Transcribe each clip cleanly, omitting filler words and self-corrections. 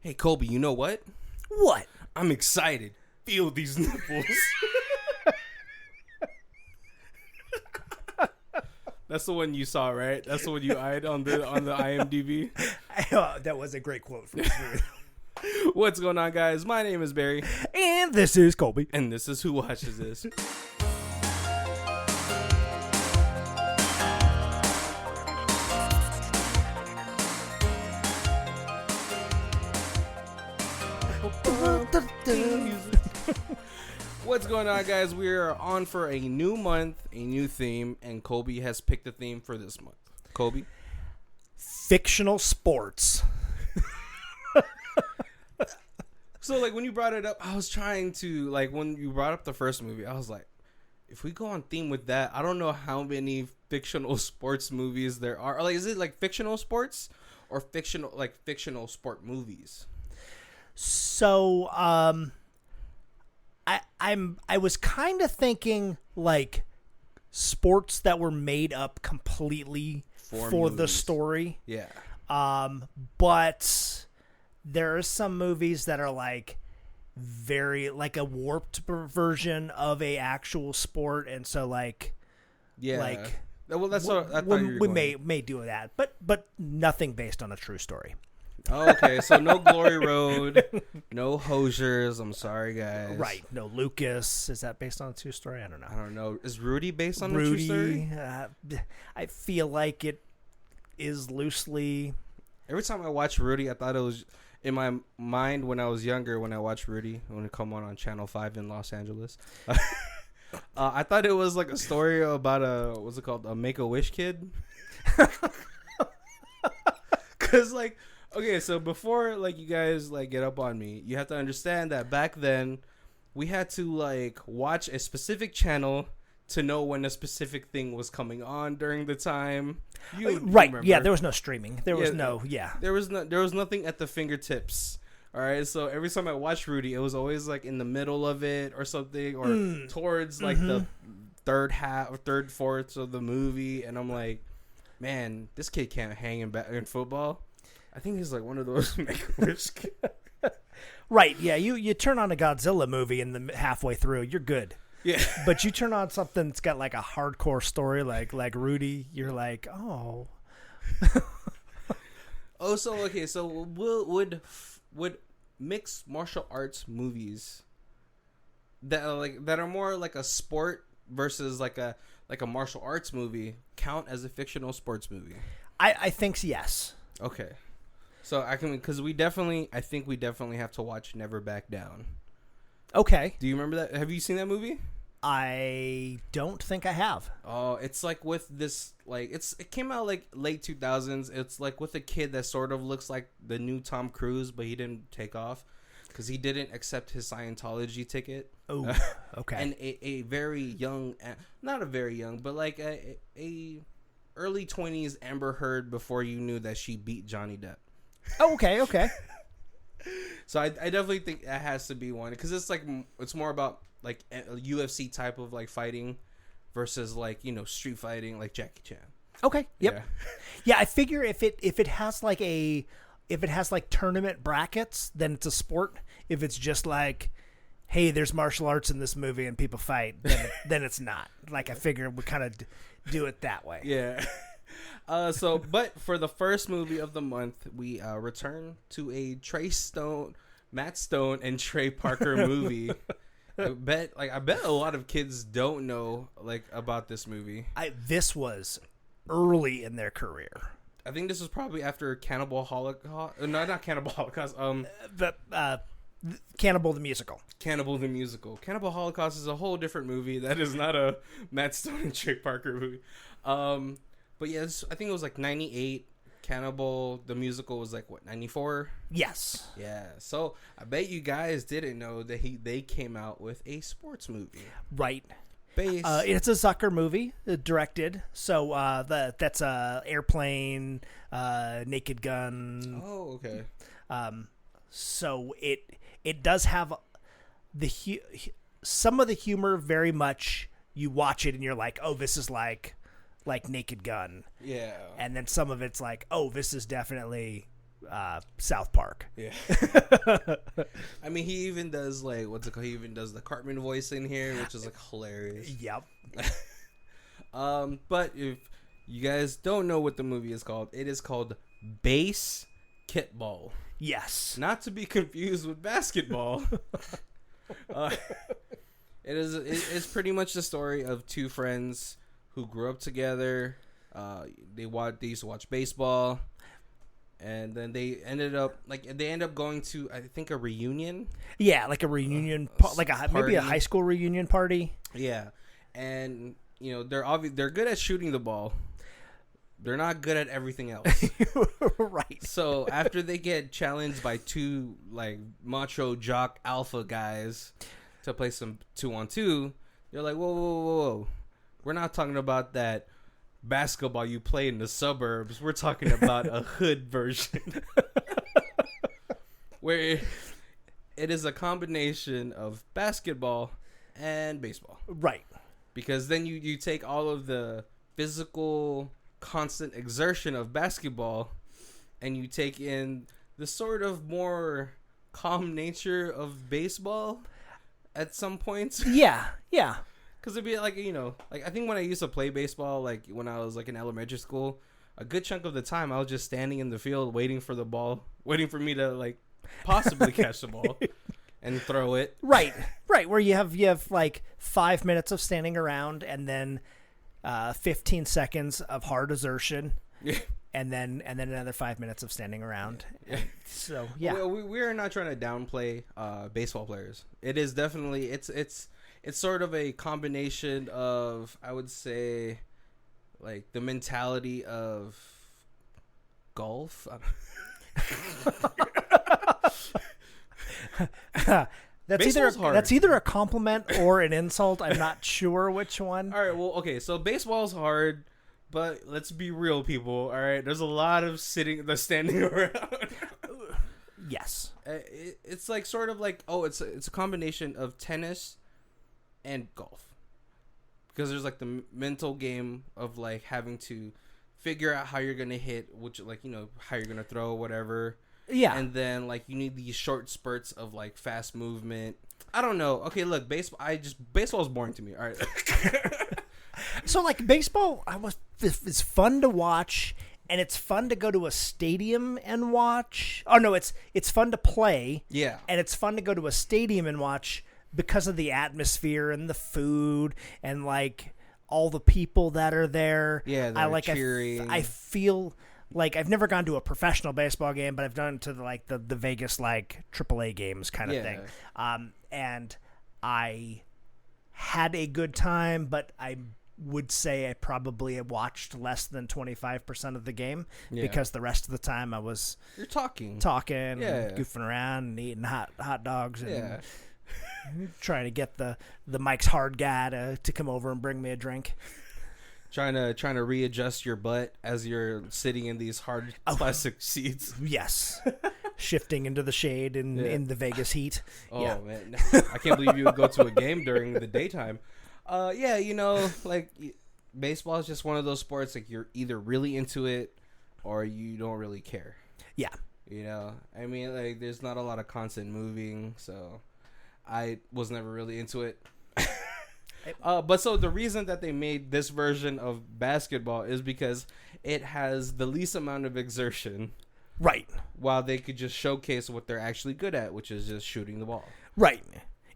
Hey, Colby, you know what? What? I'm excited. Feel these nipples. That's the one you saw, right? That's the one you eyed on the IMDb. That was a great quote from this movie. What's going on, guys? My name is Barry. And this is Colby. And this is Who Watches This. What's going on, guys? We are on for a new month, a new theme, and Colby has picked a theme for this month. Colby? Fictional sports. So, like, when you brought it up, I was trying to, like, when you brought up the first movie, I was like, if we go on theme with that, I don't know how many fictional sports movies there are. Like, is it, like, fictional sports or fictional sport movies? So, I was kind of thinking like sports that were made up completely for the story. Yeah. But there are some movies that are like very like a warped version of a actual sport, and so like Yeah. like Well, that's what I thought you were we going. may do that, but nothing based on a true story. Oh, okay, so no Glory Road, no Hosiers. I'm sorry, guys. Right. No, Lucas. Is that based on a true story? I don't know. I don't know. Is Rudy based on Rudy, a true story? I feel like it is loosely. Every time I watch Rudy, I thought it was in my mind when I was younger. When I watched Rudy, when it come on Channel 5 in Los Angeles, I thought it was like a story about what's it called, a Make-A-Wish kid. Cause like. Okay, so before, like, you guys, like, get up on me, you have to understand that back then, we had to, like, watch a specific channel to know when a specific thing was coming on during the time. You right, remember. yeah, there was no streaming. There was There was nothing at the fingertips. All right, so every time I watched Rudy, it was always, like, in the middle of it or something, or towards, like, the third fourths of the movie, and I'm like, man, this kid can't hang in football. I think he's like one of those Make-A-Wish kids. Right, yeah, you turn on a Godzilla movie and the halfway through, you're good. Yeah. But you turn on something that's got like a hardcore story like Rudy, you're like, oh. Oh, so okay, so would mixed martial arts movies that are more like a sport versus like a martial arts movie count as a fictional sports movie? I think yes. Okay. So I think we definitely have to watch Never Back Down. Okay. Do you remember that? Have you seen that movie? I don't think I have. Oh, it's like with this, like, it came out like late 2000s. It's like with a kid that sort of looks like the new Tom Cruise, but he didn't take off because he didn't accept his Scientology ticket. Oh, okay. And a very young, not a very young, but like a early 20s Amber Heard before you knew that she beat Johnny Depp. Oh, okay. So I definitely think that has to be one because it's more about like a UFC type of like fighting versus like, you know, street fighting like Jackie Chan. Okay. Yep. Yeah, I figure if it has like tournament brackets, then it's a sport. If it's just like, hey, there's martial arts in this movie and people fight, then it's not. Like, I figure we kind of do it that way. Yeah. But for the first movie of the month, we return to a Matt Stone and Trey Parker movie. I bet a lot of kids don't know like about this movie. This was early in their career. I think this was probably after Cannibal Holocaust. No, not Cannibal Holocaust. Cannibal the Musical. Cannibal the Musical. Cannibal Holocaust is a whole different movie. That is not a Matt Stone and Trey Parker movie. But yeah, I think it was like 98. Cannibal the Musical was like, what, 94? Yes. Yeah. So I bet you guys didn't know that they came out with a sports movie. Right. Based. It's a Zucker movie, directed. So that's Airplane, Naked Gun. Oh, okay. So it does have some of the humor very much. You watch it and you're like, oh, this is like Naked Gun. Yeah. And then some of it's like, oh, this is definitely South Park. Yeah. I mean, he even does like what's it called? He even does the Cartman voice in here, which is like hilarious. Yep. But if you guys don't know what the movie is called, it is called BASEketball. Yes. Not to be confused with basketball. It's pretty much the story of two friends who grew up together. They used to watch baseball, and then they ended up going to, I think, a reunion. Yeah, like a reunion, maybe a high school reunion party. Yeah, and they're good at shooting the ball. They're not good at everything else. Right. So after they get challenged by two like macho jock alpha guys to play some 2-on-2, they're like, whoa. We're not talking about that basketball you play in the suburbs. We're talking about a hood version. Where it is a combination of basketball and baseball. Right. Because then you take all of the physical constant exertion of basketball and you take in the sort of more calm nature of baseball at some points. Yeah. Because it'd be like, I think when I used to play baseball, like when I was like in elementary school, a good chunk of the time I was just standing in the field waiting for the ball, waiting for me to like possibly catch the ball and throw it. Right. Where you have like 5 minutes of standing around and then 15 seconds of hard exertion. Yeah. And then another 5 minutes of standing around. Yeah. So yeah, we are not trying to downplay baseball players. It is definitely it's sort of a combination of, I would say, like the mentality of golf. That's either a compliment or an insult. I'm not sure which one. All right, well, okay, so baseball's hard, but let's be real, people. All right, there's a lot of standing around. Yes, it's like sort of like it's a combination of tennis and golf, because there's like the mental game of like having to figure out how you're gonna hit, which how you're gonna throw, whatever. Yeah. And then like you need these short spurts of like fast movement. I don't know. Okay, look, baseball's boring to me. All right. So like baseball, it's fun to watch, and it's fun to go to a stadium and watch. Oh no, it's fun to play. Yeah. And it's fun to go to a stadium and watch because of the atmosphere and the food and like all the people that are there. Yeah, they're cheering. I feel like I've never gone to a professional baseball game, but I've gone to the Vegas like AAA games kind of thing. And I had a good time, but I would say I probably watched less than 25% of the game because the rest of the time you're talking and goofing around and eating hot dogs and trying to get the Mike's hard guy to come over and bring me a drink. Trying to readjust your butt as you're sitting in these hard plastic seats. Yes. Shifting into the shade in the Vegas heat. Oh, man. I can't believe you would go to a game during the daytime. Like baseball is just one of those sports like you're either really into it or you don't really care. Yeah. I mean, like there's not a lot of constant moving, so I was never really into it. But so the reason that they made this version of basketball is because it has the least amount of exertion. Right. While they could just showcase what they're actually good at, which is just shooting the ball. Right.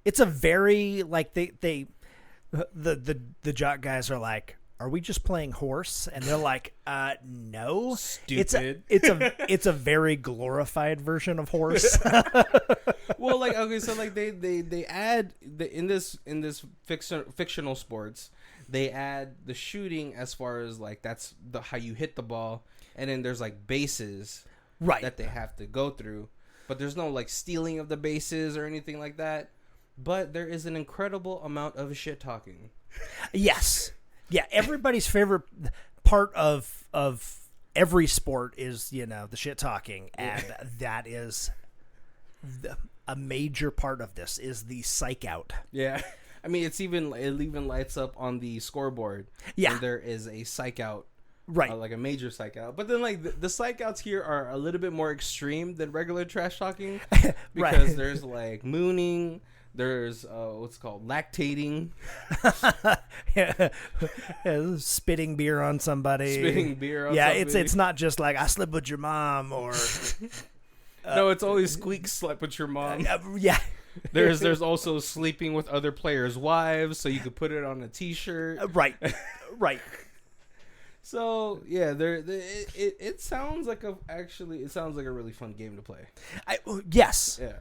It's a very like the jock guys are like, are we just playing horse? And they're like, no. Stupid. It's a very glorified version of horse. Well, like okay, so like they add in this fictional sports, they add the shooting as far as like that's how you hit the ball, and then there's like bases that they have to go through, but there's no like stealing of the bases or anything like that. But there is an incredible amount of shit talking. Yes. Yeah, everybody's favorite part of every sport is, the shit talking, and that is a major part of this is the psych out. Yeah. I mean, it even lights up on the scoreboard. Yeah. And there is a psych out Right. Like a major psych out. But then like the psych outs here are a little bit more extreme than regular trash talking because there's like mooning. There's what's called lactating. Spitting beer on somebody. Yeah, it's not just like I slept with your mom or. No, it's always Squeak slept with your mom. Yeah. There's also sleeping with other players' wives, so you could put it on a T-shirt. Right. So yeah, it sounds like it sounds like a really fun game to play. Yes. Yeah.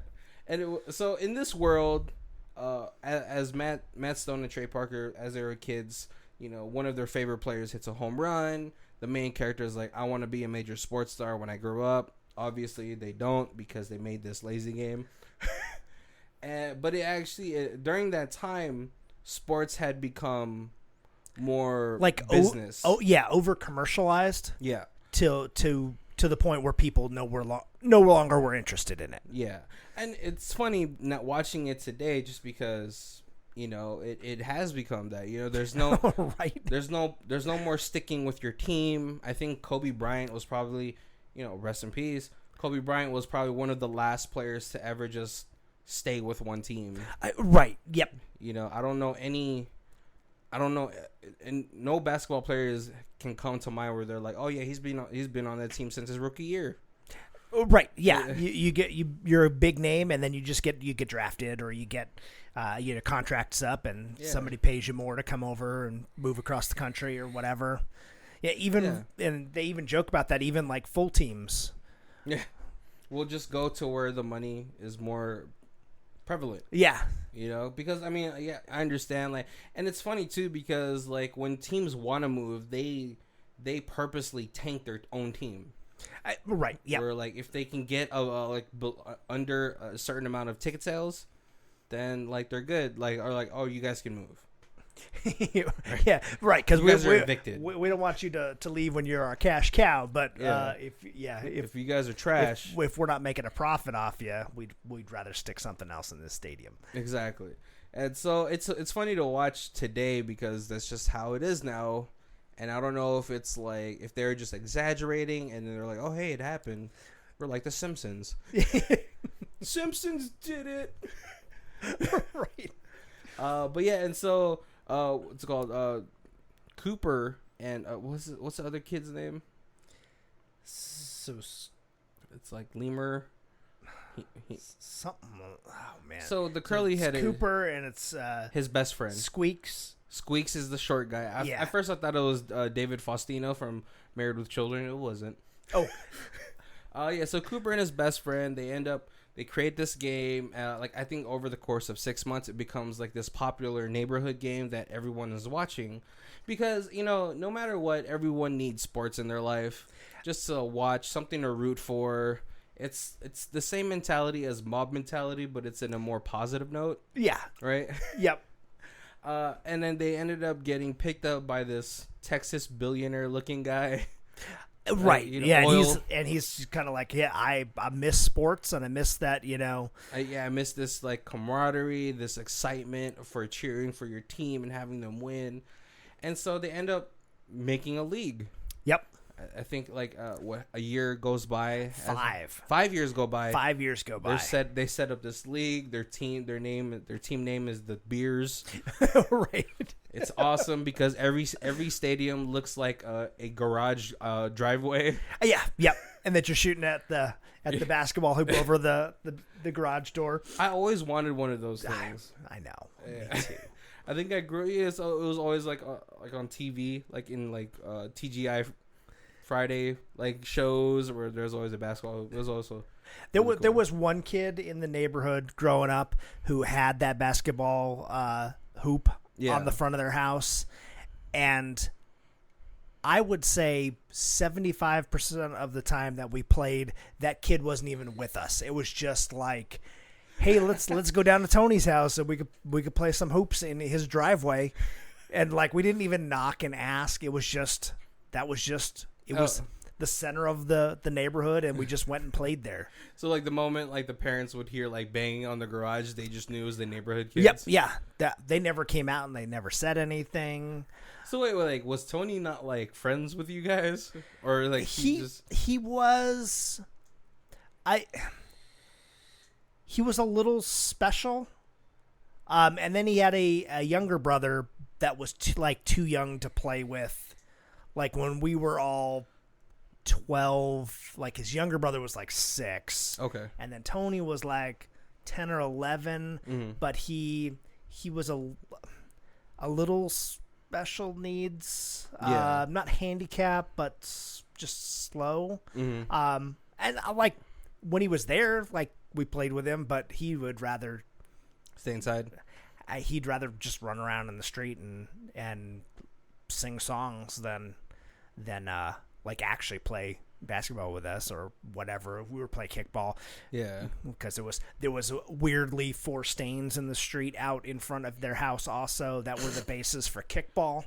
And so in this world, as Matt Stone and Trey Parker, as they were kids, you know, one of their favorite players hits a home run. The main character is like, I want to be a major sports star when I grow up. Obviously, they don't because they made this lazy game. But it actually, during that time, sports had become more like business. Over commercialized. Yeah. To the point where people no longer were interested in it. Yeah. And it's funny not watching it today just because, you know, it has become that. You know, there's no right. There's no more sticking with your team. I think Kobe Bryant was probably, you know, rest in peace. Kobe Bryant was probably one of the last players to ever just stay with one team. Right. Yep. You know, I don't know, and no basketball players can come to mind where they're like, oh yeah, he's been on that team since his rookie year. Right. Yeah. You're a big name, and then you get drafted, or you get contracts up, and somebody pays you more to come over and move across the country or whatever. Yeah. And they even joke about that. Even like full teams. Yeah. We'll just go to where the money is more prevalent. Yeah. You know, because I mean, yeah, I understand. Like, and it's funny too because like when teams want to move, they purposely tank their own team. Right. Yeah. Or like if they can get under a certain amount of ticket sales, then like they're good. Like or like, oh, you guys can move. Yeah, right. Because we're evicted. We don't want you to leave when you're our cash cow. But if you guys are trash, if we're not making a profit off you, we'd rather stick something else in this stadium. Exactly. And so it's funny to watch today because that's just how it is now. And I don't know if it's like if they're just exaggerating and then they're like, oh hey, it happened. We're like the Simpsons. Simpsons did it. Right. But yeah, and so. What's it called? Cooper and what's the other kid's name? So it's like Lemur. Something. Oh man. So the curly headed Cooper and it's his best friend Squeaks. Squeaks is the short guy. At first I thought it was David Faustino from Married with Children. It wasn't. Oh. Yeah. So Cooper and his best friend they create this game. Like I think over the course of 6 months, it becomes like this popular neighborhood game that everyone is watching, because you know no matter what, everyone needs sports in their life just to watch, something to root for. It's the same mentality as mob mentality, but it's in a more positive note. Yeah. Right. Yep. And then they ended up getting picked up by this Texas billionaire looking guy. Right. He's kind of like, I miss sports and I miss that, you know. I miss this like camaraderie, this excitement for cheering for your team and having them win. And so they end up making a league. Yep. I think like a year goes by. 5 years go by. 5 years go by. They set up this league. Their team name is the Beers. Right. It's awesome because every stadium looks like a garage driveway. Yeah. Yep. And that you're shooting at the basketball hoop over the garage door. I always wanted one of those things. I know. Yeah. Me too. I think I grew. Yeah, so it was always like on TV, like in like TGI Friday like shows where there's always a basketball. There's also there was one kid in the neighborhood growing up who had that basketball hoop on the front of their house, and I would say 75% of the time that we played, that kid wasn't even with us. It was just like, hey, let's go down to Tony's house and we could play some hoops in his driveway, and like we didn't even knock and ask. It was just the center of the neighborhood, and we just went and played there. So like the moment like the parents would hear like banging on the garage, they just knew it was the neighborhood kids. Yep, yeah. They never came out and they never said anything. So wait, like was Tony not like friends with you guys, or like he was a little special, and then he had a younger brother that was too young to play with. Like when we were all 12, like his younger brother was like 6. Okay, and then Tony was like 10 or 11, but he was a little special needs, not handicapped, but just slow. And like when he was there, like we played with him, but he would rather stay inside. He'd rather just run around in the street and sing songs than like actually play basketball with us or whatever. We were playing kickball. Yeah. Because there was weirdly 4 stains in the street out in front of their house also that were the basis for kickball.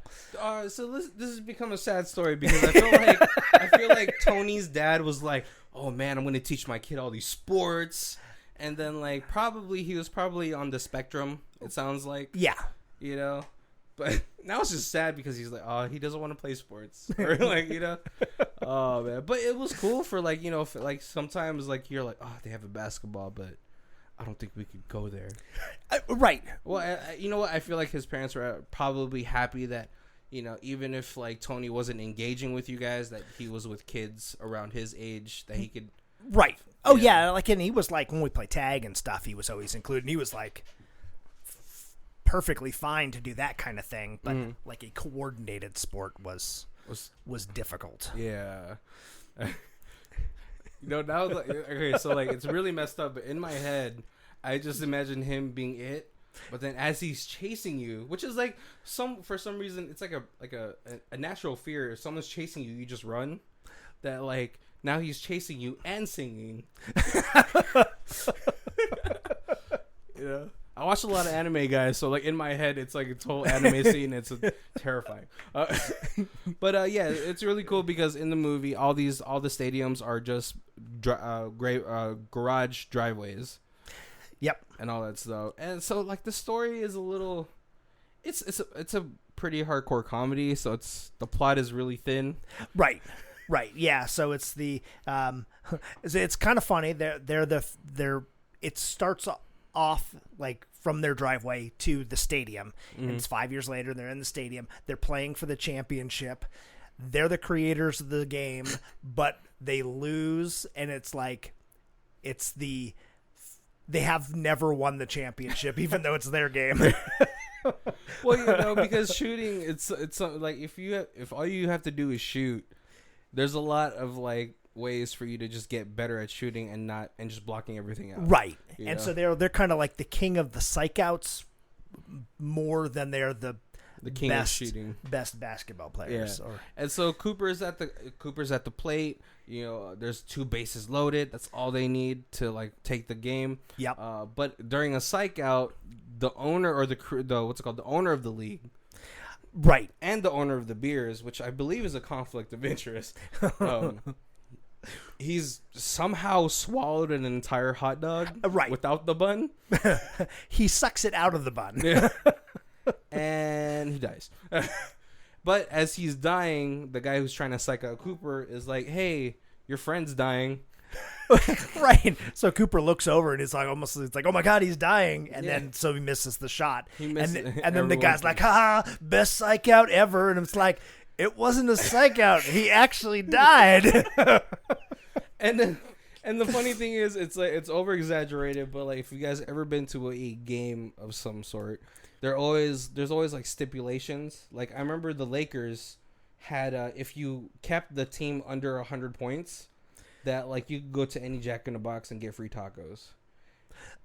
So this has become a sad story because I feel like Tony's dad was like, "Oh man, I'm going to teach my kid all these sports." And then like he was probably on the spectrum, it sounds like. Yeah. You know? But now it's just sad because he's like, oh, he doesn't want to play sports. Or like, you know. Oh man. But it was cool for like, you know, like sometimes like you're like, oh, they have a basketball, but I don't think we could go there. Right. Well, you know what? I feel like his parents were probably happy that, you know, even if like Tony wasn't engaging with you guys, that he was with kids around his age that he could. Right. Oh yeah. Like, and he was like, when we play tag and stuff, he was always included. And he was like perfectly fine to do that kind of thing, but like a coordinated sport was difficult. Yeah. You know, now okay, so like it's really messed up, but in my head I just imagine him being it, but then as he's chasing you, which is like for some reason it's like a natural fear. If someone's chasing you, you just run. That like now he's chasing you and singing. You know? I watch a lot of anime, guys, so like in my head, it's like a whole anime scene. It's terrifying. But yeah, it's really cool because in the movie, all the stadiums are just garage driveways. Yep, and all that stuff. And so like the story is a little, it's a pretty hardcore comedy. So the plot is really thin. Right. Yeah. So it's it's kind of funny. It starts off like from their driveway to the stadium, and it's 5 years later. They're in the stadium. They're playing for the championship. They're the creators of the game, but they lose, and it's like they have never won the championship, even though it's their game. Well, you know, because shooting, it's like if all you have to do is shoot, there's a lot of like ways for you to just get better at shooting and just blocking everything out. Right. And so they're kind of like the king of the psych outs more than they're the king of shooting, best basketball players. Yeah. And so Cooper's at the plate. You know, there's 2 bases loaded. That's all they need to like take the game. Yep. But during a psych out, the owner or the owner of the league, right, and the owner of the beers, which I believe is a conflict of interest. He's somehow swallowed an entire hot dog without the bun. He sucks it out of the bun. Yeah. And he dies. But as he's dying, the guy who's trying to psych out Cooper is like, hey, your friend's dying. Right. So Cooper looks over and it's like, oh my God, he's dying. And then so he misses the shot. And then the guy's like, haha, best psych out ever. And it's like, it wasn't a psych out. He actually died. And the funny thing is, it's like it's over exaggerated, but like if you guys ever been to a game of some sort, there's always like stipulations. Like I remember the Lakers had if you kept the team under 100 points, that like you could go to any Jack in the Box and get free tacos.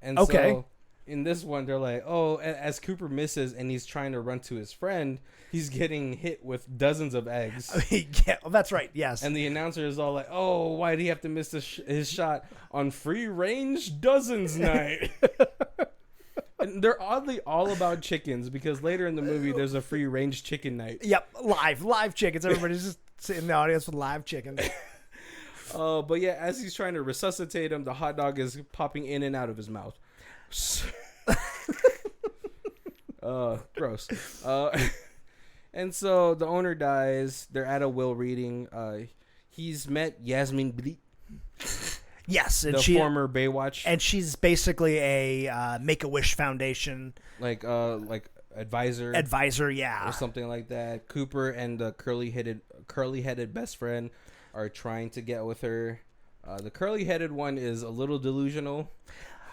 And so in this one, they're like, oh, as Cooper misses and he's trying to run to his friend, he's getting hit with dozens of eggs. Yeah, well, that's right. Yes. And the announcer is all like, oh, why did he have to miss his shot on free range dozens night? And they're oddly all about chickens because later in the movie, there's a free range chicken night. Yep. Live chickens. Everybody's just sitting in the audience with live chickens. But yeah, as he's trying to resuscitate him, the hot dog is popping in and out of his mouth. Gross. And so the owner dies. They're at a will reading. He's met Yasmin Bleak. Yes, and the former Baywatch, and she's basically a Make-A-Wish Foundation like advisor, yeah, or something like that. Cooper and the curly-headed best friend are trying to get with her. The curly-headed one is a little delusional.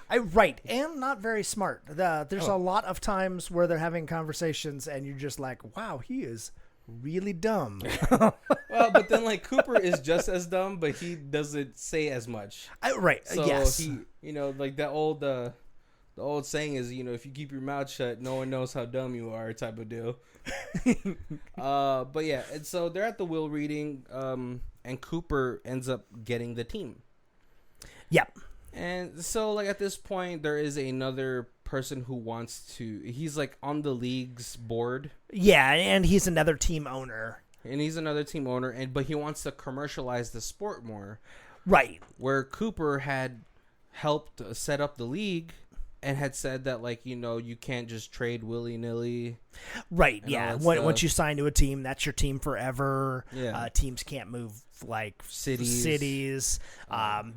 Right, and not very smart. There's a lot of times where they're having conversations, and you're just like, wow, he is really dumb. Well, but then like Cooper is just as dumb, but he doesn't say as much. Right. So yes. he, like the old saying is, if you keep your mouth shut, no one knows how dumb you are, type of deal. But yeah, and so they're at the will reading, and Cooper ends up getting the team. Yep. And so like at this point, there is another person who wants to. He's like on the league's board. Yeah, and he's another team owner. But he wants to commercialize the sport more. Right. Where Cooper had helped set up the league and had said that, like, you can't just trade willy-nilly. Right, yeah. Once you sign to a team, that's your team forever. Yeah. Teams can't move, like, cities.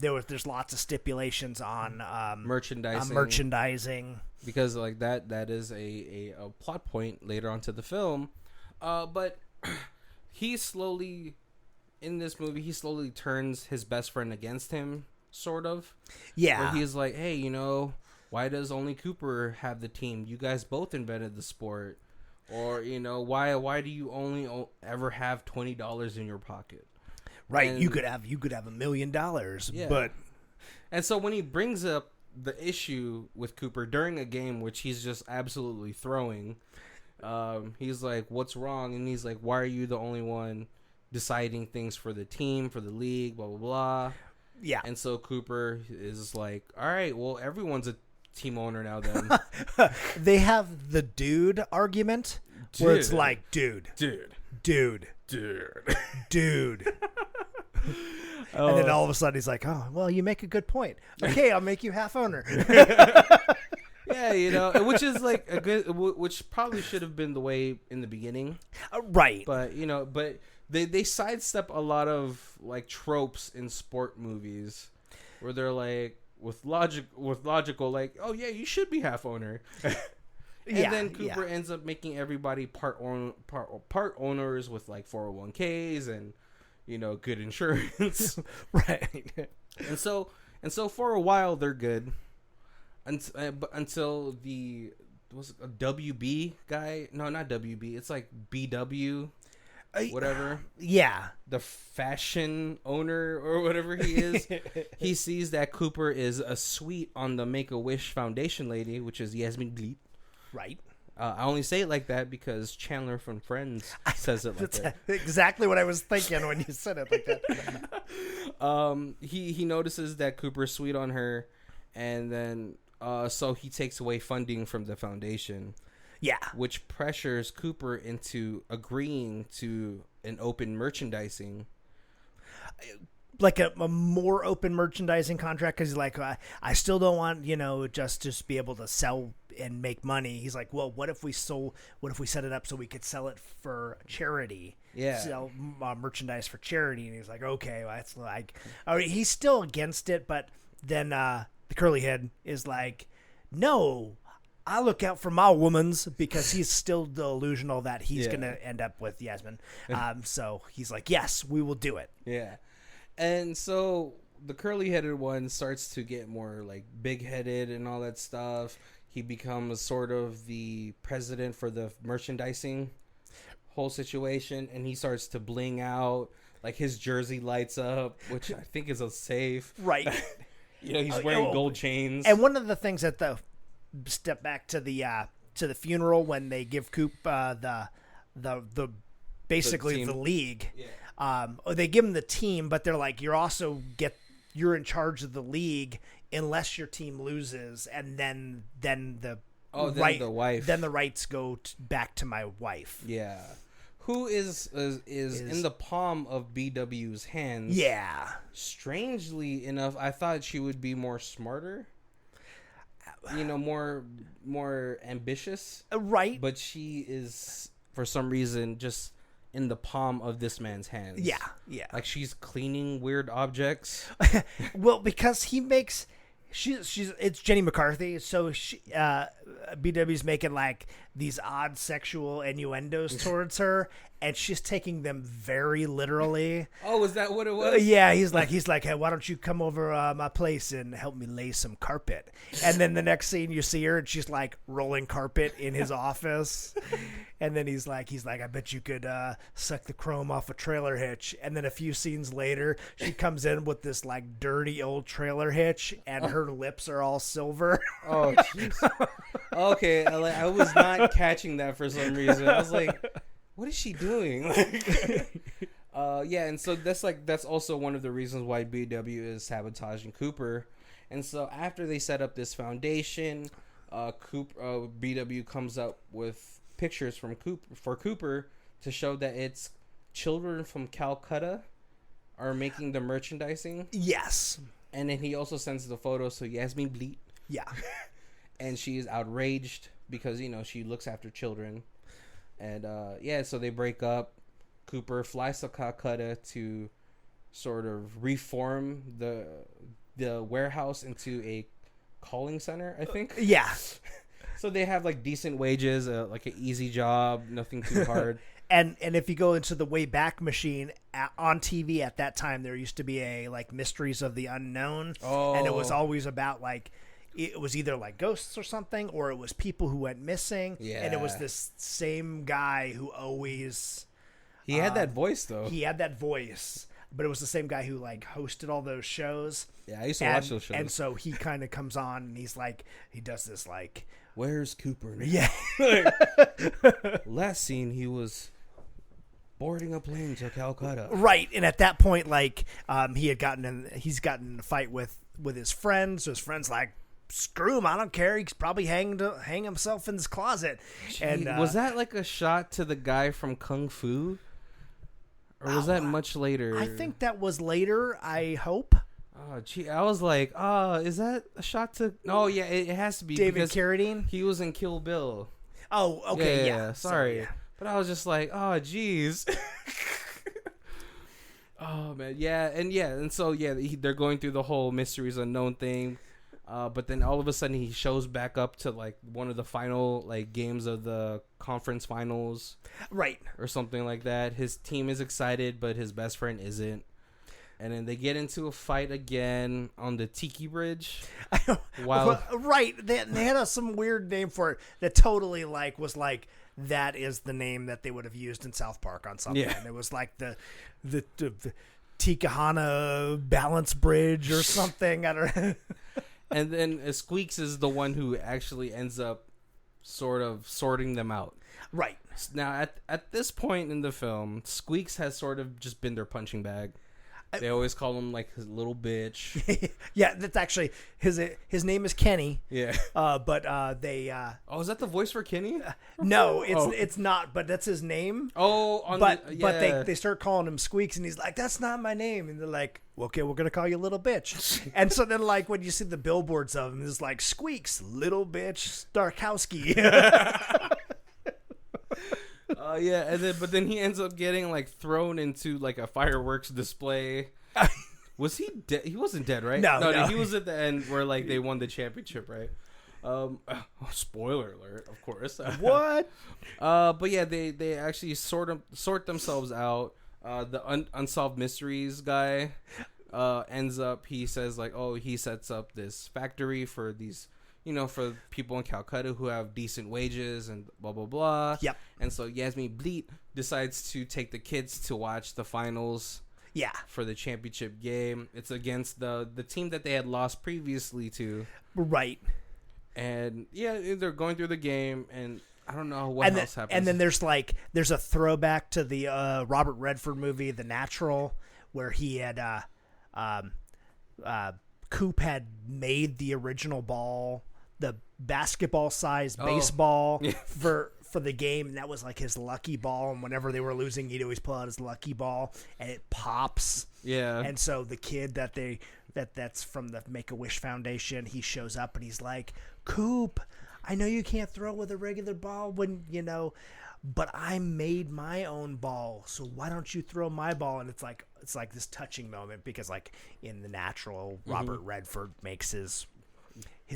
There's lots of stipulations on merchandising. Because, like, that is a plot point later on to the film. But in this movie, he slowly turns his best friend against him, sort of. Yeah. Where he's like, hey, why does only Cooper have the team? You guys both invented the sport. Or, why do you only ever have $20 in your pocket? Right. And you could have $1 million. Yeah. But and so when he brings up the issue with Cooper during a game, which he's just absolutely throwing, he's like, what's wrong? And he's like, why are you the only one deciding things for the team, for the league, blah, blah, blah. Yeah. And so Cooper is like, all right, well, everyone's a team owner now then. They have the dude argument where it's like, dude. And then all of a sudden he's like, oh, well, you make a good point. Okay, I'll make you half owner. Yeah, which is like which probably should have been the way in the beginning. Right. But, but they sidestep a lot of like tropes in sport movies where they're like, with logical, like, oh yeah, you should be half owner. And then Cooper ends up making everybody part owners with like 401ks and good insurance. Right. And so for a while they're good until was a WB guy. No, not WB. It's like BW. Whatever. Yeah. The fashion owner or whatever he is. He sees that Cooper is a sweet on the Make-A-Wish Foundation lady, which is Yasmin Bleak. Right. I only say it like that because Chandler from Friends says it like that. Exactly what I was thinking when you said it like that. He notices that Cooper's sweet on her, and then so he takes away funding from the foundation. Yeah. Which pressures Cooper into agreeing to an open merchandising. Like a more open merchandising contract, because he's like, I still don't want, just be able to sell and make money. He's like, well, what if we set it up so we could sell it for charity? Yeah. Sell merchandise for charity. And he's like, okay, well, that's like, he's still against it, but then the curly head is like, no, I look out for my womans, because he's still delusional that he's going to end up with Yasmin. So he's like, yes, we will do it. Yeah. And so the curly-headed one starts to get more like big-headed and all that stuff. He becomes sort of the president for the merchandising whole situation, and he starts to bling out. Like his jersey lights up, which I think is a safe. Right. He's wearing gold chains. And one of the things that step back to the funeral when they give Coop the basically the league. Yeah. They give him the team, but they're like, you're in charge of the league unless your team loses, and then the wife. Then the rights go back to my wife. Yeah, who is in the palm of BW's hands. Yeah. Strangely enough, I thought she would be more smarter. More ambitious. Right. But she is, for some reason, just in the palm of this man's hands. Yeah. Like she's cleaning weird objects. Well, because he makes... It's Jenny McCarthy, so BW's making like these odd sexual innuendos towards her, and she's taking them very literally. Oh, is that what it was? Yeah, he's like, hey, why don't you come over my place and help me lay some carpet? And then the next scene you see her, and she's like rolling carpet in his office. And then he's like, I bet you could suck the chrome off a trailer hitch. And then a few scenes later, she comes in with this like dirty old trailer hitch, and her lips are all silver. Oh, jeez. Okay, I was not catching that for some reason. I was like, what is she doing? Yeah, and so that's also one of the reasons why BW is sabotaging Cooper. And so after they set up this foundation, BW comes up with pictures for Cooper to show that it's children from Calcutta are making the merchandising. Yes. And then he also sends the photos to Yasmin Bleat. Yeah. And she is outraged because, she looks after children. And, so they break up. Cooper flies to Calcutta to sort of reform the warehouse into a calling center, I think. Yeah. So they have, like, decent wages, like an easy job, nothing too hard. And if you go into the Wayback Machine on TV at that time, there used to be a, like, Mysteries of the Unknown. Oh. And it was always about, like... It was either like ghosts or something, or it was people who went missing. Yeah. And it was this same guy who always... He had that voice, though. He had that voice, but it was the same guy who like hosted all those shows. Yeah, I used to watch those shows. And so he kind of comes on and he's like, he does this like... Where's Cooper now? Yeah. Last scene, he was boarding a plane to Calcutta. Right. And at that point, like, he's gotten in a fight with his friends. So his friend's like, screw him, I don't care. He's probably hang himself in his closet. Gee, and was that like a shot to the guy from Kung Fu? Or was that much later? I think that was later, I hope. Oh, gee, I was like, is that a shot to... Oh, yeah, it has to be. David Carradine? He was in Kill Bill. Oh, okay, yeah. Sorry. So, yeah. But I was just like, oh, jeez. Oh, man, yeah. And so, yeah, they're going through the whole Mysteries Unknown thing. But then all of a sudden he shows back up to like one of the final like games of the conference finals, right, or something like that. His team is excited, but his best friend isn't. And then they get into a fight again on the Tiki Bridge. Wow, right? They had some weird name for it that totally like was like that is the name that they would have used in South Park on something. Yeah. And it was like the Tikahana Balance Bridge or something. I don't know. And then Squeaks is the one who actually ends up sort of sorting them out. Right. Now, at this point in the film, Squeaks has sort of just been their punching bag. They always call him like his little bitch. Yeah, that's actually his name is Kenny. Yeah. But they. Oh, is that the voice for Kenny? No, it's not. But that's his name. Oh, but they start calling him Squeaks, and he's like, "That's not my name." And they're like, well, "Okay, we're gonna call you little bitch." And so then, like when you see the billboards of him, it's like Squeaks, little bitch, Starkowski. Yeah, but then he ends up getting like thrown into like a fireworks display. Was he dead? He wasn't dead, right? No. He was at the end where like they won the championship, right? Spoiler alert, of course. What? But yeah, they actually sort themselves out. The unsolved mysteries guy ends up. He says like, he sets up this factory for these. For people in Calcutta who have decent wages and blah, blah, blah. Yep. And so Yasmin Bleat decides to take the kids to watch the finals. Yeah. For the championship game. It's against the team that they had lost previously to. Right. And, yeah, they're going through the game, and I don't know what else happens. And then there's a throwback to the Robert Redford movie, The Natural, where he had... Coop had made the original ball, the basketball-sized baseball for for the game, and that was like his lucky ball. And whenever they were losing, he'd always pull out his lucky ball, and it pops. Yeah. And so the kid that's from the Make-A-Wish Foundation, he shows up and he's like, Coop, I know you can't throw with a regular ball but I made my own ball, so why don't you throw my ball? And it's like this touching moment because like in The Natural, Robert Redford makes his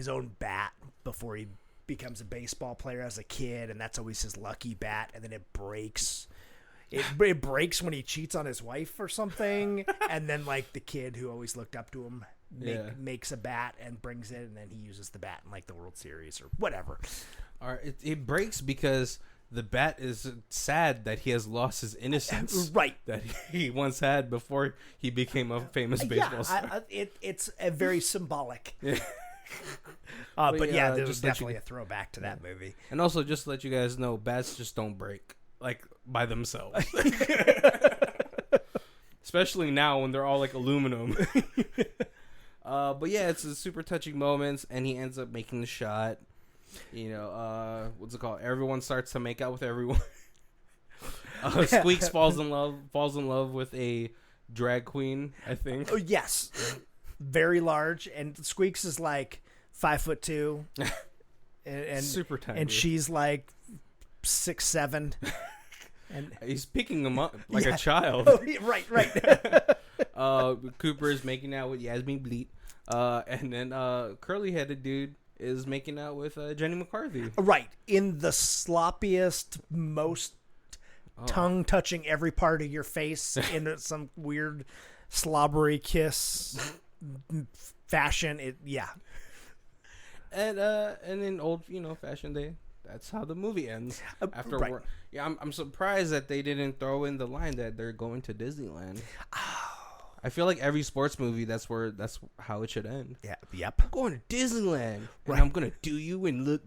own bat before he becomes a baseball player as a kid, and that's always his lucky bat, and then it breaks. It breaks when he cheats on his wife or something, and then like the kid who always looked up to him makes a bat and brings it, and then he uses the bat in like the World Series or whatever. All right, it breaks because the bat is sad that he has lost his innocence, right? That he once had before he became a famous baseball star. It's a very symbolic. Yeah. But yeah, there's definitely a throwback to that movie. And also, just to let you guys know, bats just don't break like by themselves. Especially now when they're all like aluminum. But yeah, it's a super touching moments, and he ends up making the shot. What's it called? Everyone starts to make out with everyone. Squeaks falls in love with a drag queen, I think. Oh yes, very large, and Squeaks is like 5'2", and super tiny, and she's like 6'7", and he's picking him up like a child. Oh, right. Cooper is making out with Yasmin Bleat, and then curly-headed dude is making out with Jenny McCarthy. Right, in the sloppiest, most tongue touching every part of your face in some weird slobbery kiss fashion. And in old fashion day, that's how the movie ends. After right. I'm surprised that they didn't throw in the line that they're going to Disneyland. I feel like every sports movie, that's how it should end. Yeah. Yep. I'm going to Disneyland, and I'm gonna do you in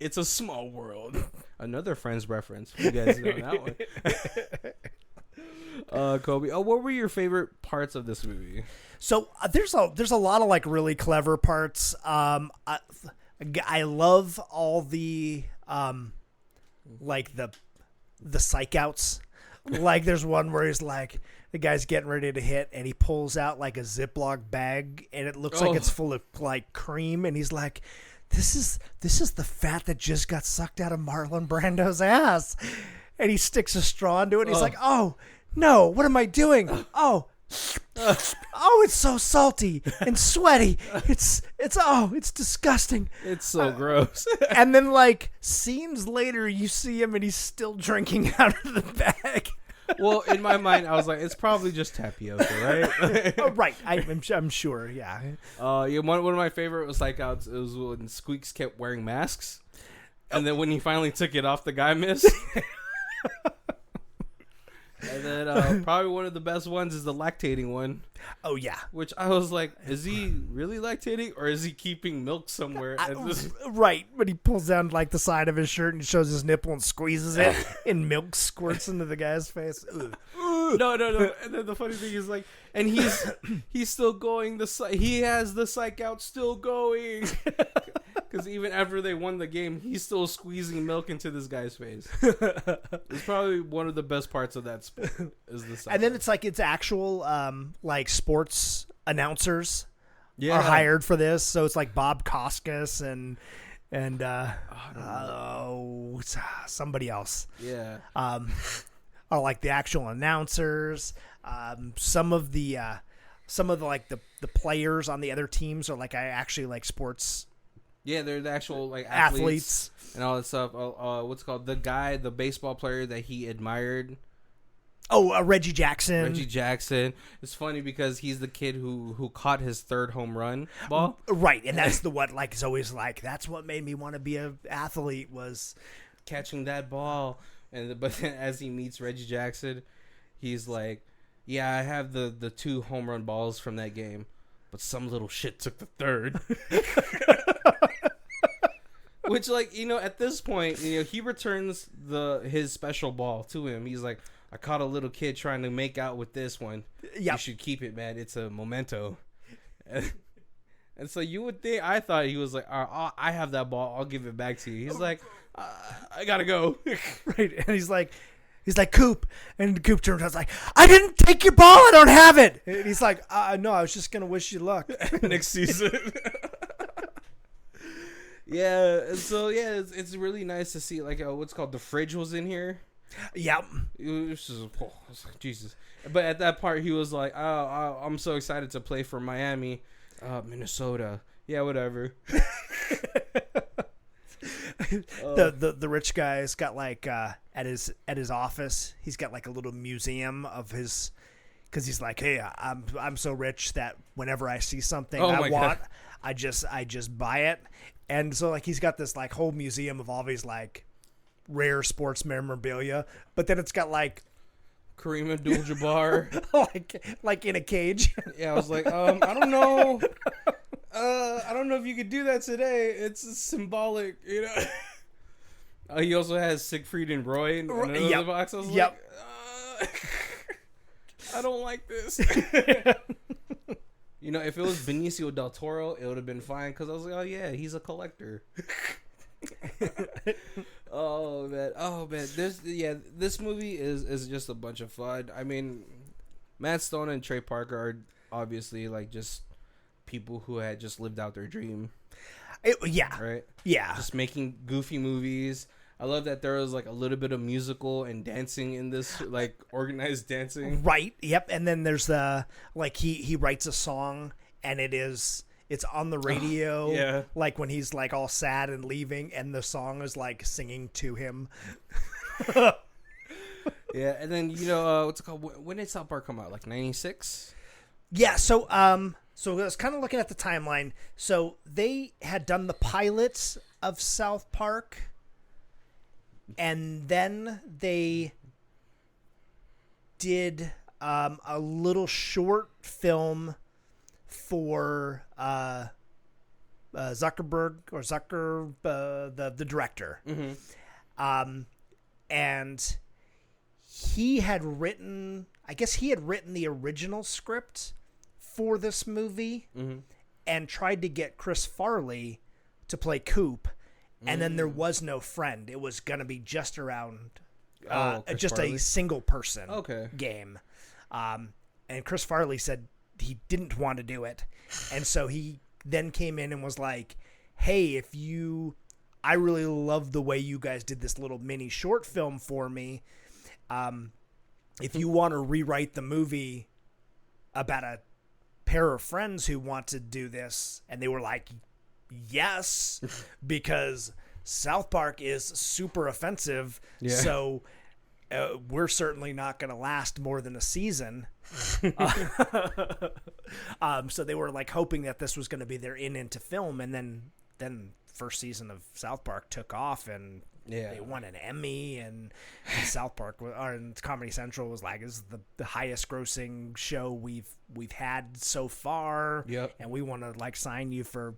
It's a Small World. Another Friends reference. You guys know that one. Kobe. What were your favorite parts of this movie? So there's a lot of like really clever parts. I love all the like the psych outs. Like there's one where he's like, the guy's getting ready to hit, and he pulls out like a Ziploc bag, and it looks like it's full of like cream, and he's like, this is the fat that just got sucked out of Marlon Brando's ass, and he sticks a straw into it, and he's like, oh no, what am I doing? Oh, it's so salty and sweaty. It's disgusting. It's so gross. And then like scenes later, you see him and he's still drinking out of the bag. Well, in my mind, I was like, it's probably just tapioca, right? Right. I'm sure. Yeah. One of my favorite was like it was when Squeaks kept wearing masks, and then when he finally took it off, the guy missed. And then probably one of the best ones is the lactating one. Oh, yeah. Which I was like, is he really lactating, or is he keeping milk somewhere? Right. But he pulls down like the side of his shirt and shows his nipple and squeezes it, and milk squirts into the guy's face. No. And then the funny thing is like, and he's still going. He has the psych out still going. Because even after they won the game, he's still squeezing milk into this guy's face. It's probably one of the best parts of that sport. And then it's actual like sports announcers are hired for this. So it's like Bob Costas and somebody else. Yeah. Are like the actual announcers. Some of the like the players on the other teams are like actually like sports. Yeah, they're the actual like athletes and all that stuff. What's it called? The baseball player that he admired. Oh, Reggie Jackson. Reggie Jackson. It's funny because he's the kid who caught his third home run ball. Right, and that's the what like is always like that's what made me want to be an athlete was catching that ball. But then as he meets Reggie Jackson, he's like, "Yeah, I have the 2 home run balls from that game, but some little shit took the third." Which, like, at this point, he returns his special ball to him. He's like, I caught a little kid trying to make out with this one. Yep. You should keep it, man. It's a memento. And so you would think, I thought he was like, I have that ball, I'll give it back to you. He's like, I gotta go. Right. And he's like, Coop. And Coop turns around, like, I didn't take your ball, I don't have it. And he's like, no, I was just gonna wish you luck. Next season. Yeah, and so yeah, it's really nice to see like what's called the fridge was in here. Yeah. It was just, Jesus. But at that part, he was like, I'm so excited to play for Miami, Minnesota. Yeah, whatever. The rich guy's got like at his office, he's got like a little museum of his, because he's like, hey, I'm so rich that whenever I see something I want, I just buy it. And so like he's got this like whole museum of all these like rare sports memorabilia, but then it's got like Kareem Abdul-Jabbar like in a cage. Yeah, I was like, I don't know. I don't know if you could do that today. It's symbolic, you know. He also has Siegfried and Roy in another box. I was like, I don't like this. You know, if it was Benicio del Toro, it would have been fine because I was like, oh yeah, he's a collector. Oh man, this movie is just a bunch of fun. I mean, Matt Stone and Trey Parker are obviously like just people who had just lived out their dream. Right? Yeah. Just making goofy movies. I love that there was like a little bit of musical and dancing in this, like organized dancing. Right. Yep. And then there's the like he writes a song and it's on the radio. Yeah. Like when he's like all sad and leaving, and the song is like singing to him. Yeah. And then you know what's it called? When did South Park come out? Like 96. Yeah. So I was kind of looking at the timeline. So they had done the pilots of South Park. And then they did a little short film for Zuckerberg or the director. Mm-hmm. And he had written the original script for this movie, mm-hmm. and tried to get Chris Farley to play Coop. And then there was no friend. It was going to be just around just Farley? A single person game. And Chris Farley said he didn't want to do it. And so he then came in and was like, hey, I really love the way you guys did this little mini short film for me. If you want to rewrite the movie about a pair of friends who want to do this, and they were like, yes, because South Park is super offensive. Yeah. So we're certainly not going to last more than a season. So they were like hoping that this was going to be their into film, and then first season of South Park took off, and they won an Emmy, and South Park and Comedy Central was like, this is the highest grossing show we've had so far. Yep. And we want to like sign you for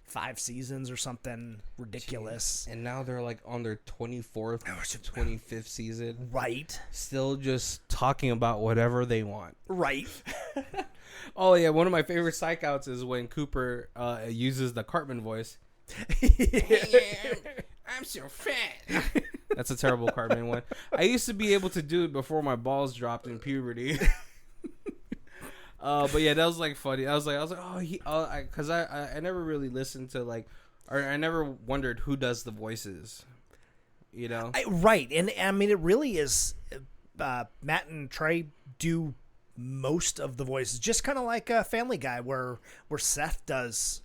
5 seasons or something ridiculous. Jeez. And now they're like on their 24th, 25th season. Right. Still just talking about whatever they want. Right. Oh yeah, one of my favorite psych outs is when Cooper uses the Cartman voice. I'm so fat. That's a terrible Cartman one. I used to be able to do it before my balls dropped in puberty. But yeah, that was like funny. I was like, because I never really listened to like, or I never wondered who does the voices, you know? Right, and I mean it really is. Matt and Trey do most of the voices, just kind of like a Family Guy, where Seth does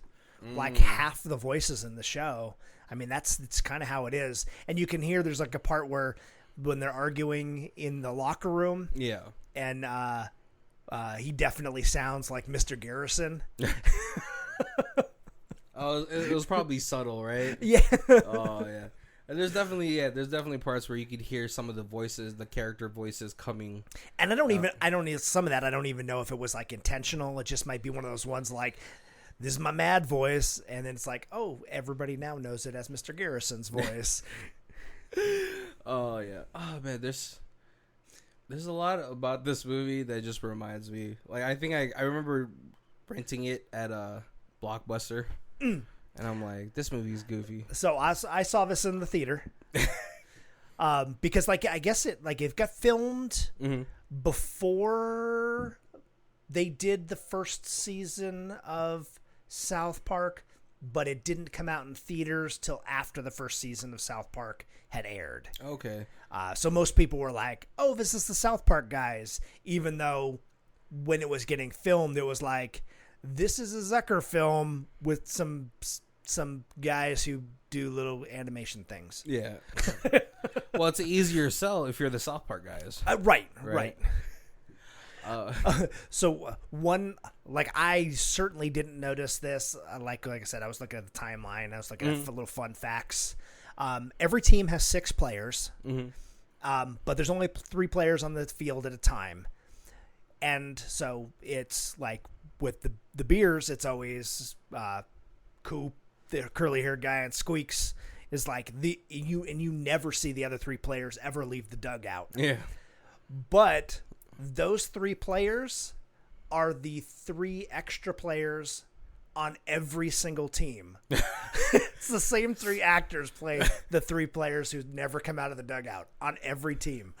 like half the voices in the show. I mean it's kind of how it is, and you can hear there's like a part where when they're arguing in the locker room, and he definitely sounds like Mr. Garrison. Oh, it was probably subtle, right? Yeah. Oh, yeah. And there's definitely parts where you could hear some of the voices, the character voices coming. And I don't need some of that. I don't even know if it was like intentional. It just might be one of those ones like, this is my mad voice. And then it's like, oh, everybody now knows it as Mr. Garrison's voice. Oh, yeah. Oh, man, there's a lot about this movie that just reminds me. Like, I think I remember renting it at blockbuster. And I'm like, this movie is goofy. So I saw this in the theater. Because I guess it got filmed before they did the first season of South Park, but it didn't come out in theaters till after the first season of South Park had aired. Okay. So most people were like, "Oh, this is the South Park guys," even though when it was getting filmed, it was like, "This is a Zucker film with some guys who do little animation things." Yeah. Well, it's an easier sell if you're the South Park guys. Right. I certainly didn't notice this. Like I said, I was looking at the timeline. I was looking at little fun facts. Every team has 6 players, but there's only 3 players on the field at a time. And so it's like with the Beers, it's always Coop, the curly-haired guy, and Squeaks is like you never see the other 3 players ever leave the dugout. Yeah. But those 3 players are the 3 extra players on every single team. It's the same 3 actors play the 3 players who never come out of the dugout on every team.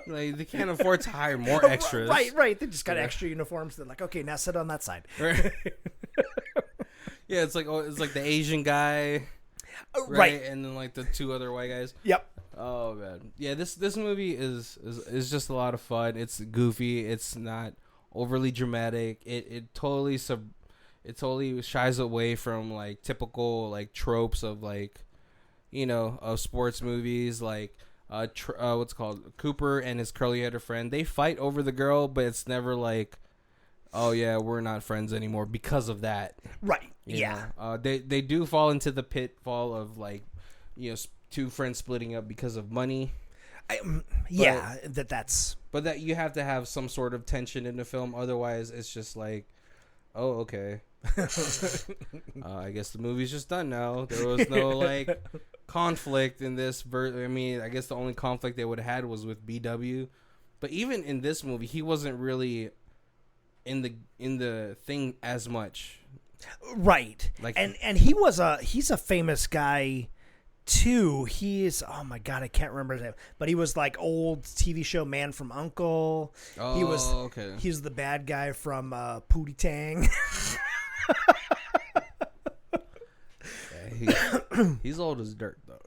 Like, they can't afford to hire more extras. Right. They just got extra uniforms. They're like, okay, now sit on that side. Right. Yeah, it's like the Asian guy. Right. And then like the 2 other white guys. Yep. Oh man. Yeah, this movie is just a lot of fun. It's goofy. It's not overly dramatic. It totally shies away from like typical like tropes of like, of sports movies, like what's it called, Cooper and his curly-headed friend. They fight over the girl, but it's never like, oh yeah, we're not friends anymore because of that. Right. You yeah. know? They do fall into the pitfall of like, 2 friends splitting up because of money. That's. But that you have to have some sort of tension in the film, otherwise it's just like, oh okay. I guess the movie's just done now. There was no like conflict in this. I mean, I guess the only conflict they would have had was with BW. But even in this movie, he wasn't really in the thing as much. Right. Like, and he's a famous guy too. He's, oh my god, I can't remember his name, but he was like old TV show Man from U.N.C.L.E. Oh, okay. He's the bad guy from Pootie Tang. Yeah, he's old as dirt though.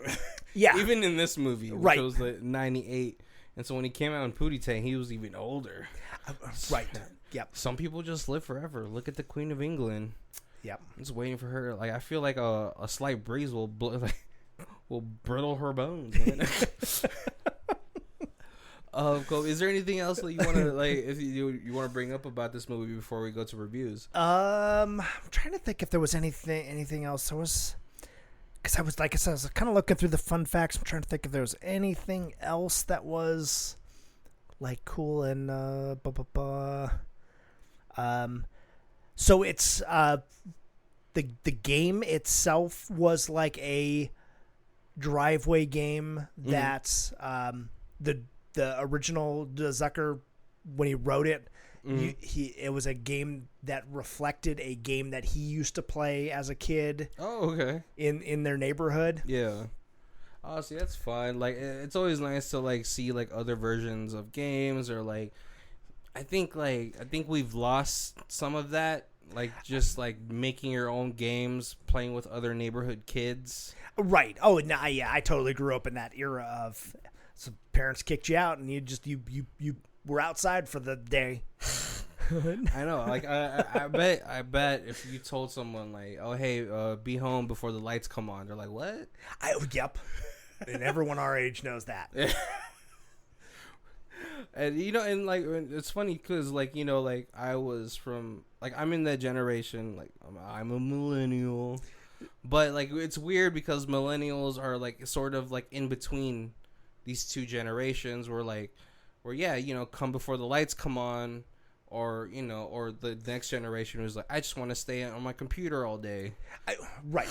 Yeah. Even in this movie, which right. was like 98, and so when he came out in Pootie Tang, he was even older. Right. Yep. Some people just live forever. Look at the Queen of England. Yep. I'm just waiting for her. Like, I feel like a slight breeze will brittle her bones. Cole, is there anything else that you want to like? If you want to bring up about this movie before we go to reviews? I'm trying to think if there was anything else. There was, because I was like I said, I was kind of looking through the fun facts. I'm trying to think if there was anything else that was like cool and So it's the game itself was like a driveway game that's the original Zucker, when he wrote it, it was a game that reflected a game that he used to play as a kid. Oh, okay. In their neighborhood. Yeah. Oh, see, that's fun. Like, it's always nice to like see like other versions of games, or like, I think we've lost some of that. Like, just like making your own games, playing with other neighborhood kids. Right. Oh, no, yeah, I totally grew up in that era of, so parents kicked you out and you were outside for the day. I know. Like, I bet if you told someone like, oh, hey, be home before the lights come on, they're like, what? Yep. And everyone our age knows that. And and like, it's funny because like, like I was from, like, I'm in that generation, like I'm a millennial, but like it's weird because millennials are like sort of like in between these two generations, where come before the lights come on, or or the next generation who's like, I just want to stay on my computer all day. Right.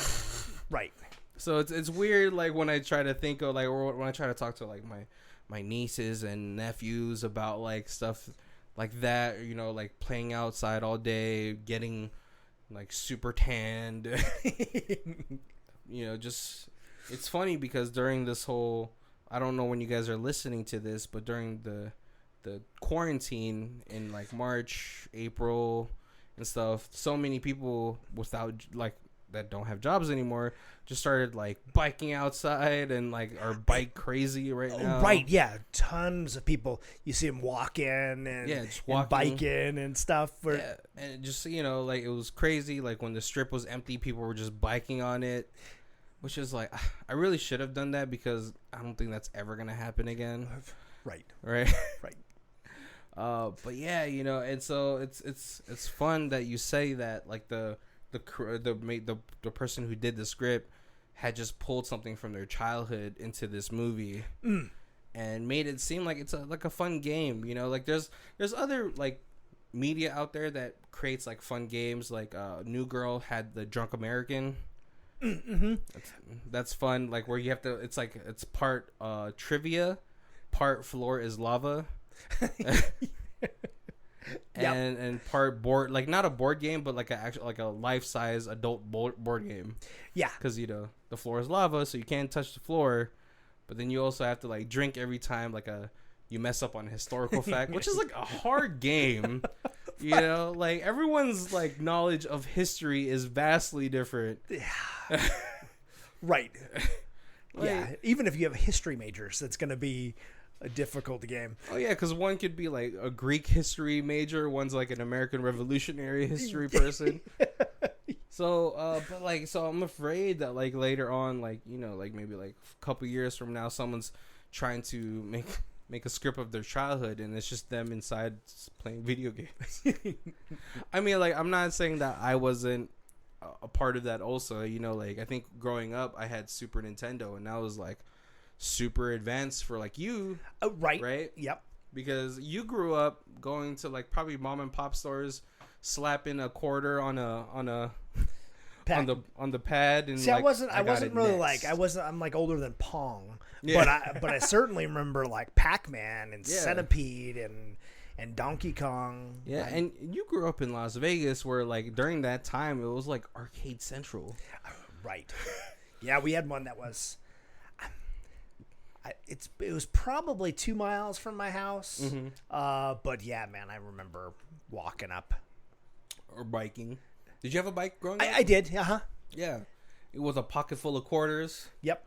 So it's weird, like when I try to think of like, or when I try to talk to like my nieces and nephews about like stuff like that, like playing outside all day, getting like super tanned. You know, just it's funny because during this whole, I don't know when you guys are listening to this, but during the quarantine in like March, April, and stuff, so many people without like that don't have jobs anymore just started like biking outside and like are bike crazy right now. Right, yeah, tons of people. You see them walking and just and biking and stuff. Yeah, and just, you know, like it was crazy. Like when the strip was empty, people were just biking on it, which is like, I really should have done that because I don't think that's ever gonna happen again. Right. Right. But yeah, you know, and so it's fun that you say that like the person who did the script had just pulled something from their childhood into this movie and made it seem like it's like a fun game. You know, like there's other like media out there that creates like fun games. Like New Girl had the Drunk American. Mm-hmm. That's fun. Like where you have to. It's part trivia, part floor is lava. And part board, like not a board game, but like a life-size adult board game. Yeah, because you know the floor is lava, so you can't touch the floor, but then you also have to like drink every time you mess up on a historical fact, which is like a hard game. You know, like everyone's like knowledge of history is vastly different. Right. Yeah, even if you have history majors, that's going to be a difficult game. Oh yeah, because one could be like a Greek history major, one's like an American Revolutionary history person. So, but like, so I'm afraid that like later on, like, you know, like maybe like a couple years from now, someone's trying to make a script of their childhood, and it's just them inside playing video games. I mean, like, I'm not saying that I wasn't a part of that. Also, you know, like I think growing up, I had Super Nintendo, and that was like super advanced for like you. Right. Yep. Because you grew up going to like probably mom and pop stores, slapping a quarter on the pad, and see, like, I wasn't really next. I'm like older than Pong. Yeah. But I certainly remember like Pac-Man and Centipede and Donkey Kong. Yeah, and you grew up in Las Vegas where like during that time it was like Arcade Central. Right. Yeah, we had one that was it was probably 2 miles from my house. Mm-hmm. But yeah, man, I remember walking up or biking. Did you have a bike growing up? I did. Yeah, it was a pocket full of quarters. Yep.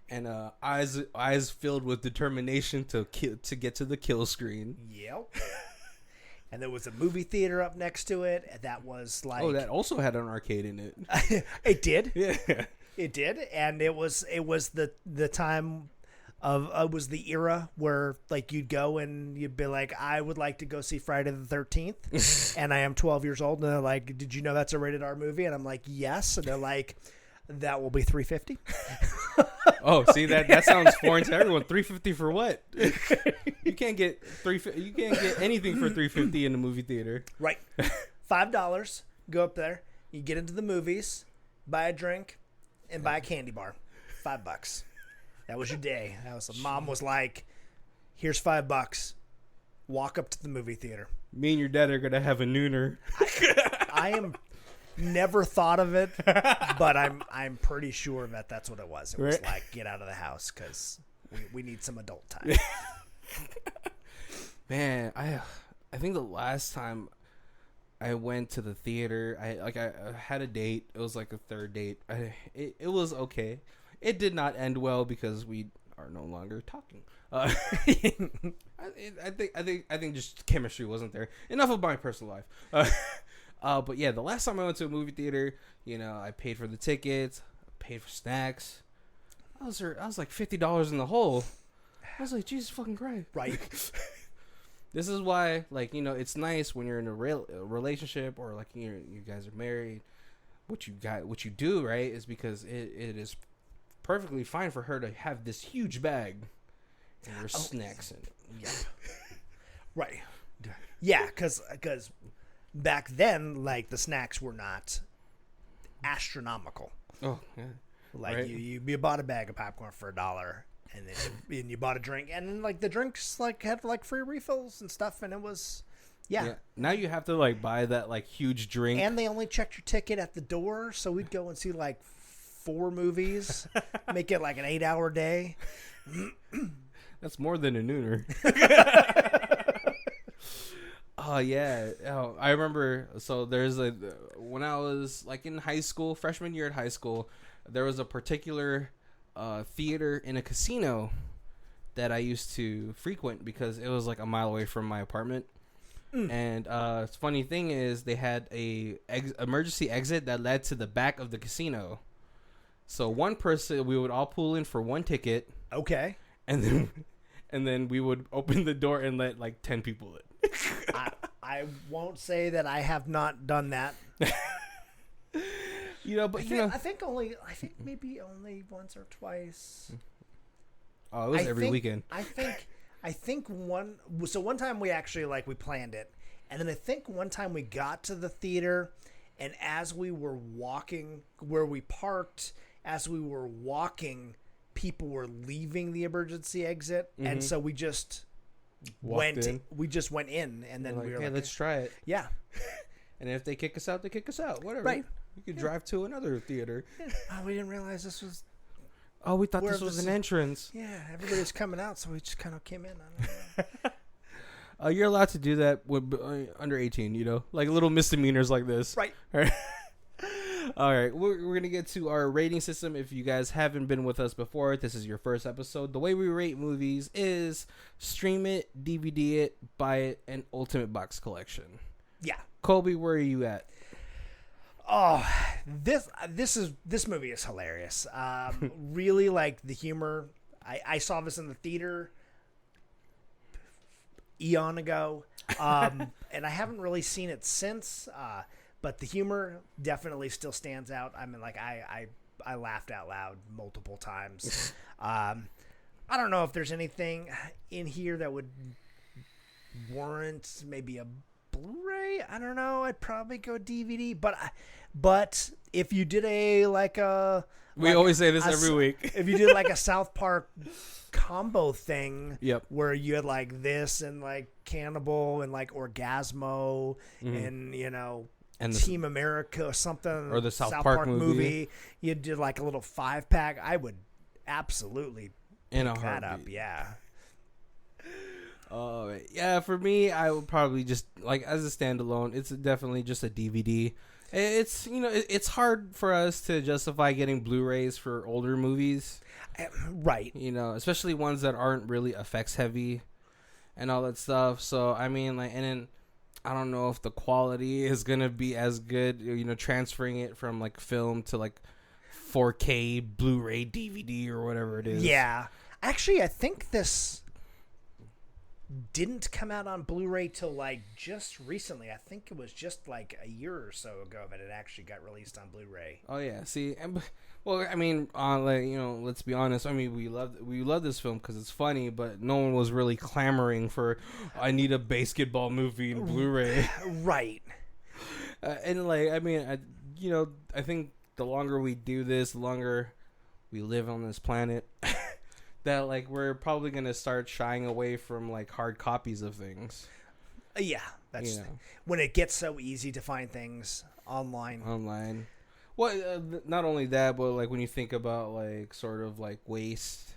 And eyes filled with determination to get to the kill screen. Yep. And there was a movie theater up next to it. That was like, oh, that also had an arcade in it. It did. Yeah, it did, and it was the time of it was the era where like you'd go and you'd be like, I would like to go see Friday the 13th, and I am 12 years old, and they're like, did you know that's a rated R movie? And I'm like, yes, and they're like, that will be $350. Oh, see, that sounds foreign to everyone. $350 for what? You can't get anything for $350 in the movie theater. Right. $5. Go up there. You get into the movies, buy a drink, and buy a candy bar. $5. That was your day. Mom was like, "Here's $5. Walk up to the movie theater." Me and your dad are gonna have a nooner. I am. Never thought of it, but I'm pretty sure that's what it was. It was like, get out of the house because we need some adult time. Man, I think the last time I went to the theater, I had a date. It was like a third date. It was okay. It did not end well because we are no longer talking. I think just chemistry wasn't there. Enough of my personal life. But yeah, the last time I went to a movie theater, you know, I paid for the tickets, paid for snacks. I was like $50 in the hole. I was like, Jesus fucking Christ. Right. This is why, like, you know, it's nice when you're in a relationship or like you guys are married. What you do, right, is because it is perfectly fine for her to have this huge bag and your snacks in it. Yeah. Right. Yeah, because back then, like, the snacks were not astronomical. Oh, yeah. Like, right. you bought a bag of popcorn for $1, and you bought a drink, and then, like, the drinks, like, had, like, free refills and stuff, and it was Yeah. Now you have to like buy that like huge drink. And they only checked your ticket at the door, so we'd go and see like 4 movies, make it like an 8-hour day. That's more than a nooner. Oh yeah. Oh, I remember. So there's when I was like in high school, freshman year at high school, there was a particular theater in a casino that I used to frequent because it was like a mile away from my apartment. And funny thing is, they had a emergency exit that led to the back of the casino. So one person, we would all pull in for one ticket. Okay. And then we would open the door and let like 10 people in. I won't say that I have not done that. I think maybe only once or twice. Oh, it was every weekend. I think one time we actually we planned it, and then I think one time we got to the theater, and as we were walking where we parked, people were leaving the emergency exit, and so we just went in, and then we were hey, let's try it. Yeah. And if they kick us out, they kick us out. Whatever. Right. You could drive to another theater. Yeah. Oh, we didn't realize this was. Oh, we thought this was an entrance. Yeah, everybody's coming out, so we just kind of came in. I don't know. You're allowed to do that with under 18, like little misdemeanors like this. Right. All right. We're going to get to our rating system. If you guys haven't been with us before, this is your first episode. The way we rate movies is stream it, DVD it, buy it, and Ultimate Box Collection. Yeah. Colby, where are you at? Oh, this movie is hilarious. Really like the humor. I saw this in the theater eon ago, and I haven't really seen it since. But the humor definitely still stands out. I mean, I laughed out loud multiple times. I don't know if there's anything in here that would warrant maybe a Blu-ray. I don't know. I'd probably go DVD. But if you did we always say this every week. If you did like a South Park combo thing, yep, where you had like this and like Cannibal and like Orgasmo and and Team America or something, or the South Park movie, you did like a little 5-pack. I would absolutely pick that up. Yeah. Yeah, for me, I would probably just as a standalone. It's definitely just a DVD. It's it's hard for us to justify getting Blu-rays for older movies, right? Especially ones that aren't really effects heavy and all that stuff. So I mean, and then I don't know if the quality is gonna be as good. Transferring it from film to 4K Blu-ray DVD or whatever it is. Yeah, actually, I think this didn't come out on Blu-ray till just recently. I think it was just a year or so ago that it actually got released on Blu-ray. Oh yeah, see, well, I mean, let's be honest. I mean, we love this film because it's funny, but no one was really clamoring for, I need a BASEketball movie in Blu-ray. Right. And I mean, I think the longer we do this, the longer we live on this planet. That we're probably gonna start shying away from hard copies of things. Yeah, that's when it gets so easy to find things online. Well, not only that, but when you think about sort of waste,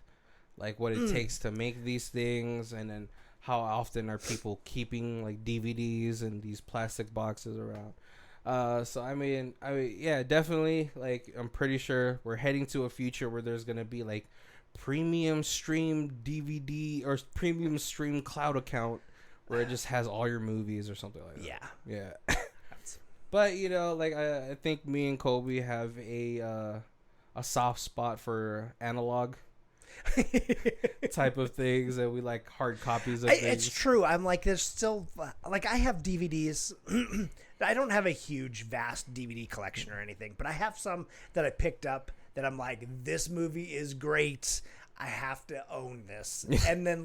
what it takes to make these things, and then how often are people keeping DVDs and these plastic boxes around. So I mean, yeah, definitely. I'm pretty sure we're heading to a future where there's gonna be premium stream DVD or premium stream cloud account where it just has all your movies or something like that. Yeah. But I think me and Colby have a soft spot for analog type of things, and we like hard copies of things. It's true. I'm there's still I have DVDs. I don't have a huge vast DVD collection or anything, but I have some that I picked up that I'm this movie is great. I have to own this. And then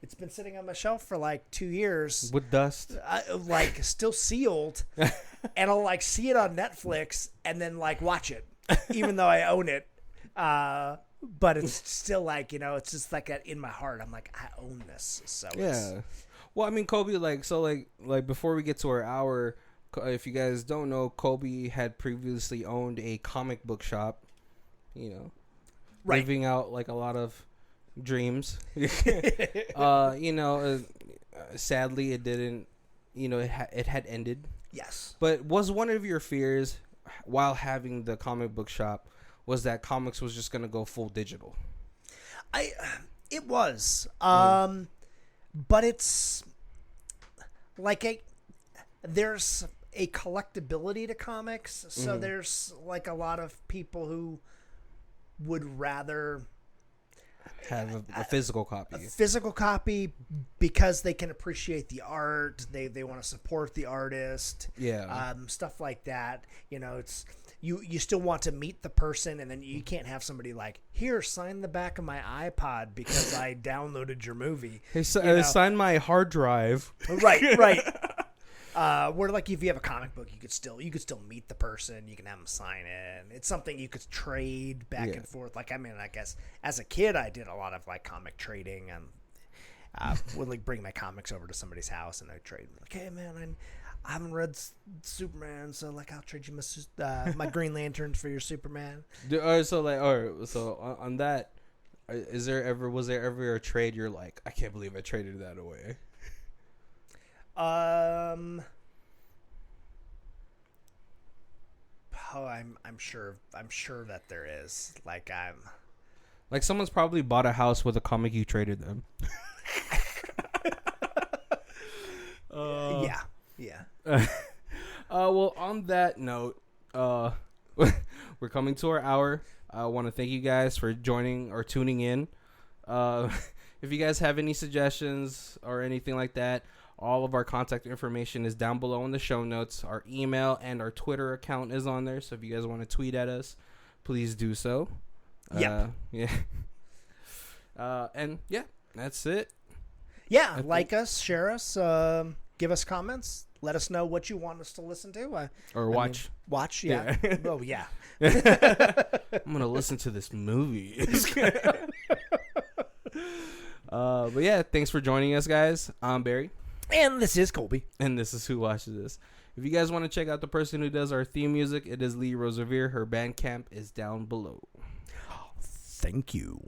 it's been sitting on my shelf for 2 years with dust, still sealed. And I'll see it on Netflix and then watch it, even though I own it. But it's still it's just in my heart. I'm I own this. So yeah. Well, I mean, Kobe, like before we get to our hour, if you guys don't know, Kobe had previously owned a comic book shop, living out like a lot of dreams. Sadly, it didn't. It had ended. Yes. But was one of your fears while having the comic book shop was that comics was just gonna go full digital? It was. But it's like there's a collectability to comics, so there's like a lot of people who would rather have a physical copy. A physical copy because they can appreciate the art. They want to support the artist. Yeah. Stuff like that. It's you still want to meet the person, and then you can't have somebody like, here, sign the back of my iPod because I downloaded your movie. Hey, sign my hard drive. Right. Where like if you have a comic book, you could still meet the person. You can have them sign it. It's something you could trade back and forth. Like, I mean, I guess as a kid, I did a lot of like comic trading, and would like bring my comics over to somebody's house and I trade. Like, hey man, I haven't read Superman, so like I'll trade you my Green Lanterns for your Superman. So on that, was there ever a trade you're like, I can't believe I traded that away? I'm sure that there is. Like someone's probably bought a house with a comic you traded them. Yeah. Well, on that note, we're coming to our hour. I want to thank you guys for joining or tuning in. If you guys have any suggestions or anything like that, all of our contact information is down below in the show notes. Our email and our Twitter account is on there. So if you guys want to tweet at us, please do so. Yeah. And yeah, that's it. Yeah. Like us, share us, give us comments. Let us know what you want us to listen to. Or watch. Watch, yeah. Oh, yeah. I'm going to listen to this movie. But yeah, thanks for joining us, guys. I'm Barry. And this is Colby. And this is Who Watches This. If you guys want to check out the person who does our theme music, it is Lee Rosevere. Her Bandcamp is down below. Thank you.